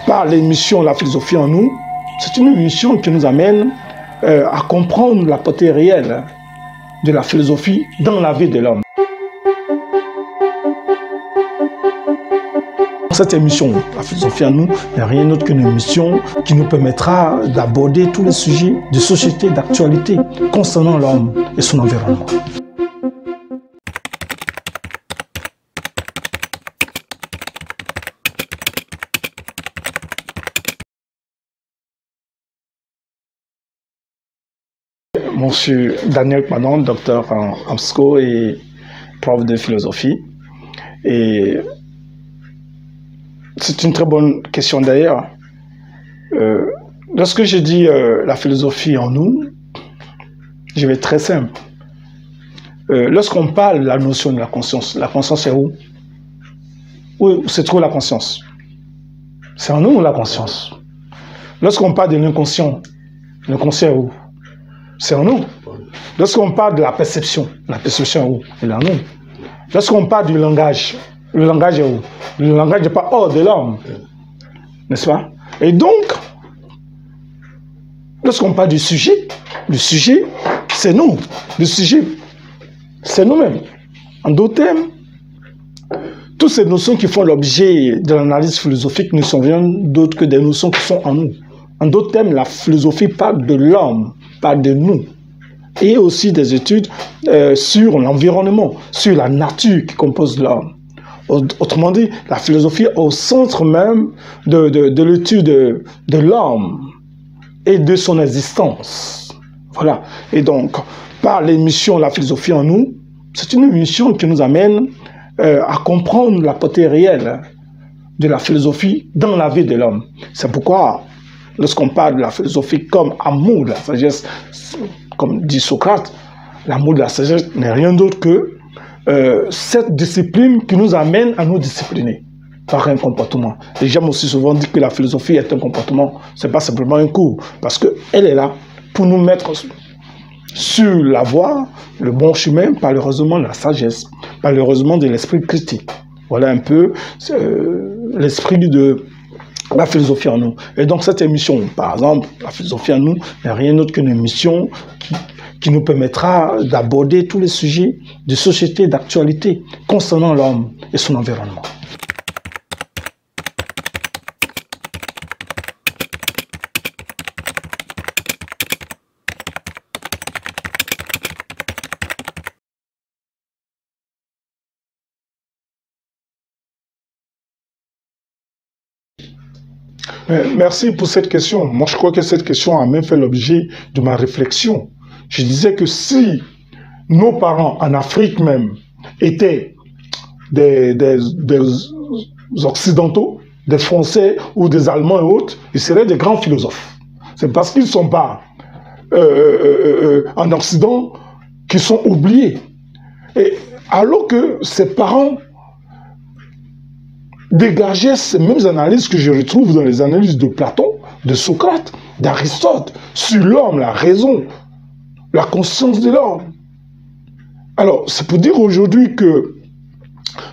par l'émission La philosophie en nous, c'est une émission qui nous amène à comprendre la portée réelle de la philosophie dans la vie de l'homme. Cette émission, La philosophie en nous, n'est rien d'autre qu'une émission qui nous permettra d'aborder tous les sujets de société, d'actualité concernant l'homme et son environnement. Monsieur Daniel Kpanon, docteur en psycho et prof de philosophie. Et c'est une très bonne question d'ailleurs. Lorsque je dis la philosophie en nous, je vais être très simple. Lorsqu'on parle de la notion de la conscience est où? Où se trouve la conscience? C'est en nous ou la conscience? Lorsqu'on parle de l'inconscient est où? C'est en nous. Lorsqu'on parle de la perception est où? Elle est en nous. Lorsqu'on parle du langage, le langage est où? Le langage n'est pas hors de l'homme. N'est-ce pas? Et donc, lorsqu'on parle du sujet, le sujet, c'est nous. Le sujet, c'est nous-mêmes. En d'autres termes, toutes ces notions qui font l'objet de l'analyse philosophique ne sont rien d'autre que des notions qui sont en nous. En d'autres termes, la philosophie parle de l'homme, parle de nous. Et aussi des études sur l'environnement, sur la nature qui compose l'homme. Autrement dit, la philosophie est au centre même de l'étude de l'homme et de son existence. Voilà. Et donc, par l'émission La philosophie en nous, c'est une émission qui nous amène à comprendre la portée réelle de la philosophie dans la vie de l'homme. C'est pourquoi, lorsqu'on parle de la philosophie comme amour de la sagesse, comme dit Socrate, l'amour de la sagesse n'est rien d'autre que cette discipline qui nous amène à nous discipliner par un comportement. Et j'aime aussi souvent dire que la philosophie est un comportement, ce n'est pas simplement un cours, parce qu'elle est là pour nous mettre sur la voie, le bon chemin, par l'heureusement de la sagesse, par l'heureusement de l'esprit critique. Voilà un peu l'esprit de la philosophie en nous. Et donc cette émission, par exemple, La philosophie en nous, n'est rien d'autre qu'une émission qui nous permettra d'aborder tous les sujets de société, d'actualité concernant l'homme et son environnement. Merci pour cette question. Moi, je crois que cette question a même fait l'objet de ma réflexion. Je disais que si nos parents en Afrique même étaient des Occidentaux, des Français ou des Allemands et autres, ils seraient des grands philosophes. C'est parce qu'ils ne sont pas en Occident qu'ils sont oubliés. Et alors que ces parents dégageaient ces mêmes analyses que je retrouve dans les analyses de Platon, de Socrate, d'Aristote, sur l'homme, la raison, la conscience de l'homme. Alors, c'est pour dire aujourd'hui que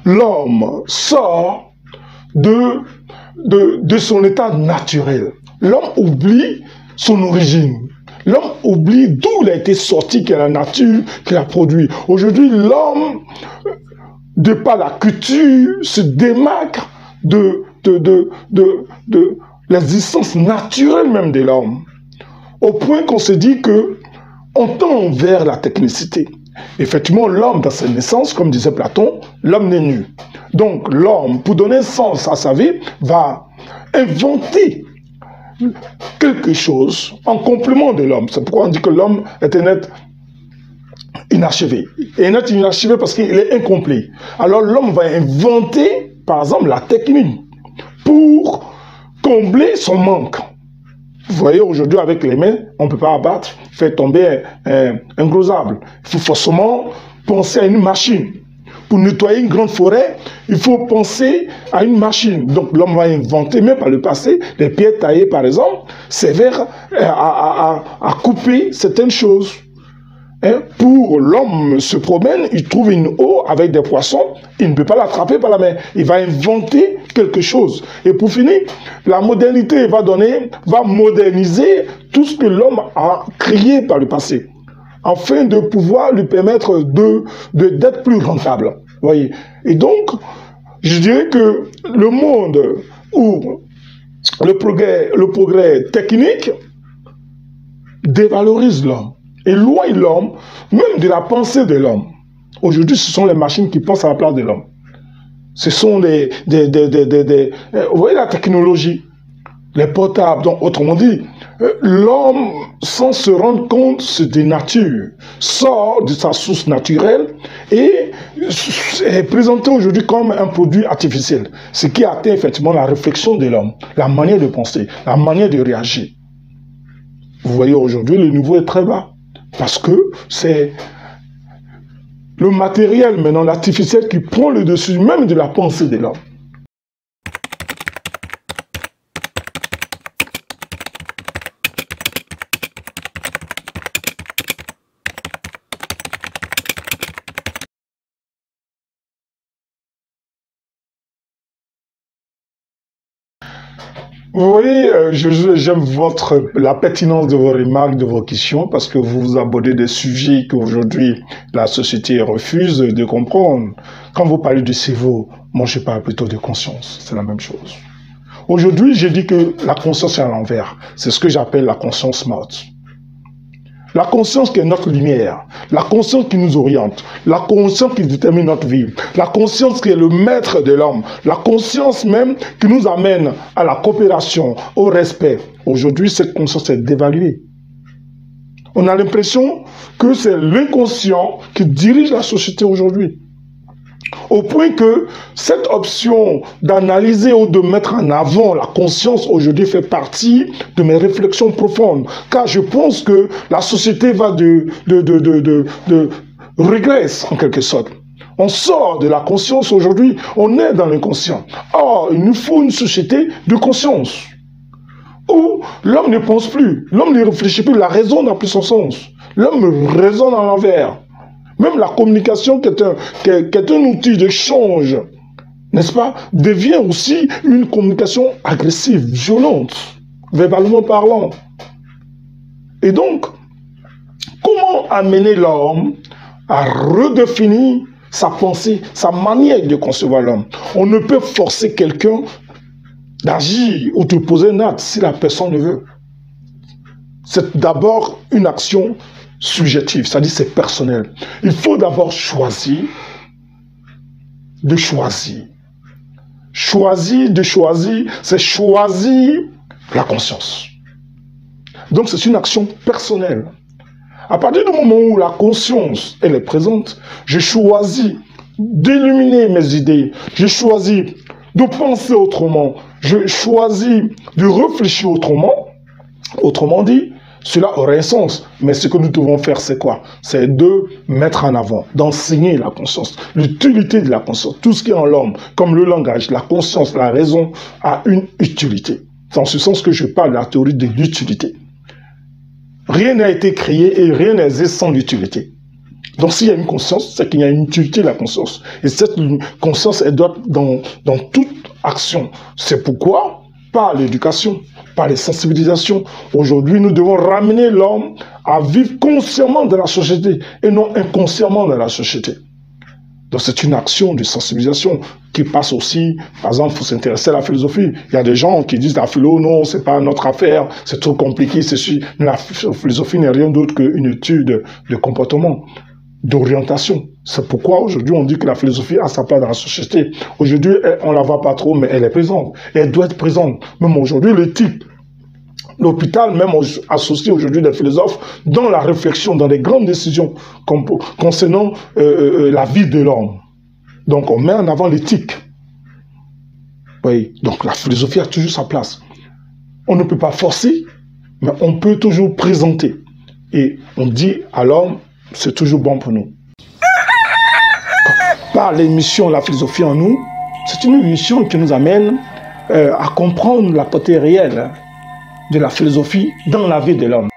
l'homme sort de son état naturel. L'homme oublie son origine. L'homme oublie d'où il a été sorti, quelle est la nature qu'il a produit. Aujourd'hui, l'homme, de par la culture, se démarque de l'existence naturelle même de l'homme. Au point qu'on se dit que on tend vers la technicité. Effectivement, l'homme, dans sa naissance, comme disait Platon, l'homme n'est nu. Donc, l'homme, pour donner sens à sa vie, va inventer quelque chose en complément de l'homme. C'est pourquoi on dit que l'homme est un être inachevé. Et un être inachevé parce qu'il est incomplet. Alors, l'homme va inventer, par exemple, la technique pour combler son manque. Vous voyez, aujourd'hui, avec les mains, on ne peut pas abattre, faire tomber un gros arbre. Il faut forcément penser à une machine. Pour nettoyer une grande forêt, il faut penser à une machine. Donc l'homme va inventer, même par le passé, des pierres taillées, par exemple, servent à couper certaines choses. Hein, pour l'homme se promène, il trouve une eau avec des poissons, il ne peut pas l'attraper par la main. Il va inventer quelque chose. Et pour finir, la modernité va moderniser tout ce que l'homme a créé par le passé, afin de pouvoir lui permettre d'être plus rentable. Voyez. Et donc, je dirais que le monde où le progrès technique dévalorise l'homme, éloigne l'homme, même de la pensée de l'homme. Aujourd'hui, ce sont les machines qui pensent à la place de l'homme. Ce sont vous voyez la technologie, les portables. Donc, autrement dit, l'homme, sans se rendre compte, des natures, sort de sa source naturelle et est présenté aujourd'hui comme un produit artificiel. Ce qui atteint effectivement la réflexion de l'homme, la manière de penser, la manière de réagir. Vous voyez, aujourd'hui, le niveau est très bas. Parce que c'est le matériel, maintenant l'artificiel, qui prend le dessus même de la pensée de l'homme. Vous voyez, j'aime la pertinence de vos remarques, de vos questions, parce que vous abordez des sujets qu'aujourd'hui la société refuse de comprendre. Quand vous parlez de cerveau, moi je parle plutôt de conscience, c'est la même chose. Aujourd'hui, j'ai dit que la conscience est à l'envers. C'est ce que j'appelle la conscience morte. La conscience qui est notre lumière, la conscience qui nous oriente, la conscience qui détermine notre vie, la conscience qui est le maître de l'homme, la conscience même qui nous amène à la coopération, au respect. Aujourd'hui, cette conscience est dévaluée. On a l'impression que c'est l'inconscient qui dirige la société aujourd'hui. Au point que cette option d'analyser ou de mettre en avant la conscience aujourd'hui fait partie de mes réflexions profondes. Car je pense que la société va régresse en quelque sorte. On sort de la conscience aujourd'hui, on est dans l'inconscient. Or, il nous faut une société de conscience où l'homme ne pense plus, l'homme ne réfléchit plus, la raison n'a plus son sens. L'homme raisonne à l'envers. Même la communication qui est un outil d'échange, n'est-ce pas, devient aussi une communication agressive, violente, verbalement parlant. Et donc, comment amener l'homme à redéfinir sa pensée, sa manière de concevoir l'homme? On ne peut forcer quelqu'un d'agir ou de poser un acte si la personne ne veut. C'est d'abord une action subjectif, c'est-à-dire c'est personnel. Il faut d'abord choisir, c'est choisir la conscience. Donc c'est une action personnelle. À partir du moment où la conscience, elle est présente, je choisis d'illuminer mes idées, je choisis de penser autrement, je choisis de réfléchir autrement. Autrement dit, cela aurait un sens, mais ce que nous devons faire, c'est quoi? C'est de mettre en avant, d'enseigner la conscience, l'utilité de la conscience. Tout ce qui est en l'homme, comme le langage, la conscience, la raison, a une utilité. C'est en ce sens que je parle de la théorie de l'utilité. Rien n'a été créé et rien n'est sans l'utilité. Donc s'il y a une conscience, c'est qu'il y a une utilité de la conscience. Et cette conscience, elle doit être dans toute action. C'est pourquoi, par l'éducation, par les sensibilisations, aujourd'hui, nous devons ramener l'homme à vivre consciemment dans la société et non inconsciemment dans la société. Donc c'est une action de sensibilisation qui passe aussi, par exemple, il faut s'intéresser à la philosophie. Il y a des gens qui disent la philo, non, c'est pas notre affaire, c'est trop compliqué, c'est la philosophie n'est rien d'autre qu'une étude de comportement, d'orientation. C'est pourquoi aujourd'hui on dit que la philosophie a sa place dans la société. Aujourd'hui, on la voit pas trop, mais elle est présente. Et elle doit être présente. Même aujourd'hui, l'éthique, l'hôpital, même associé aujourd'hui des philosophes, dans la réflexion, dans les grandes décisions concernant la vie de l'homme. Donc on met en avant l'éthique. Oui, donc la philosophie a toujours sa place. On ne peut pas forcer, mais on peut toujours présenter. Et on dit à l'homme, c'est toujours bon pour nous. Par l'émission La philosophie en nous, c'est une émission qui nous amène à comprendre la portée réelle de la philosophie dans la vie de l'homme.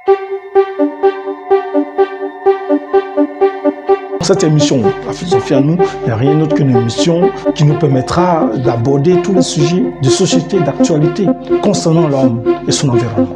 cette émission, la philosophie à nous, n'est rien d'autre qu'une émission qui nous permettra d'aborder tous les sujets de société, d'actualité concernant l'homme et son environnement.